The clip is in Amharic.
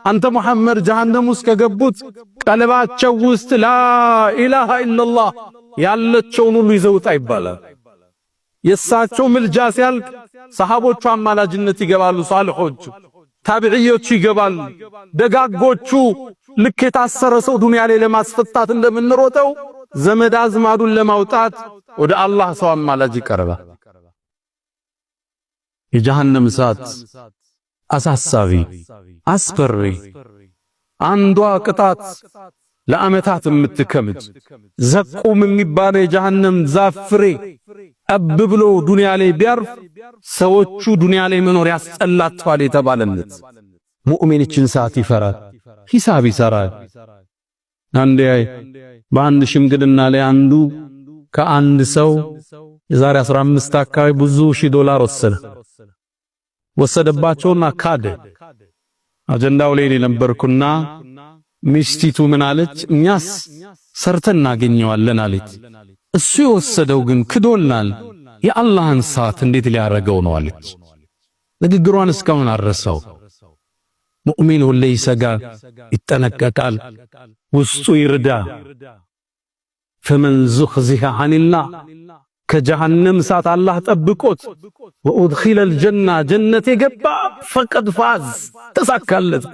አንተ ሙሐመድ ጀሃነም ውስጥ ከገቡት ቀልባቸው ውስጥ ላኢላሃ ኢላላህ ያለችውን ሁሉ ይዘውጣ ይባላል። የሳቸው ምልጃ ሲያልቅ ሰሃቦቹ አማላጅነት ይገባሉ። ሷሊሖቹ ታቢዒዮቹ ይገባሉ። ደጋጎቹ ልክ የታሰረ ሰው ዱንያ ላይ ለማስፈታት እንደምንሮጠው ዘመድ አዝማዱን ለማውጣት ወደ አላህ ሰው አማላጅ ይቀርባል። የጀሃነም እሳት አሳሳቢ አስፈሪ አንዷ ቅጣት ለዓመታት የምትከምድ ዘቁም የሚባለው የጀሃነም ዛፍ ፍሬ አብ ብሎ ዱንያ ላይ ቢያርፍ ሰዎቹ ዱንያ ላይ መኖር ያስጠላቸዋል የተባለለት ሙእሚን እችን ሰዓት ይፈራል፣ ሂሳብ ይሰራል። አንዴ በአንድ ሽምግልና ላይ አንዱ ከአንድ ሰው የዛሬ 15 አካባቢ ብዙ ሺህ ዶላር ወሰደባቸውና ካደ። አጀንዳው ላይ ነበርኩና ሚስቲቱ ምን አለች? እኛስ ሰርተን እናገኘዋለን አለች። እሱ የወሰደው ግን ክዶልናል፣ የአላህን ሰዓት እንዴት ሊያረገው ነው አለች። ንግግሯን እስካሁን አረሳው። ሙእሚን ሁሌ ይሰጋል፣ ይጠነቀቃል፣ ውስጡ ይርዳ። ፈመን ዙኽዚሃ ዐኒላህ ከጀሃነም እሳት አላህ ጠብቆት ወኡድኺለል ጀና ጀነት የገባ ፈቀድ ፋዝ ተሳካለት።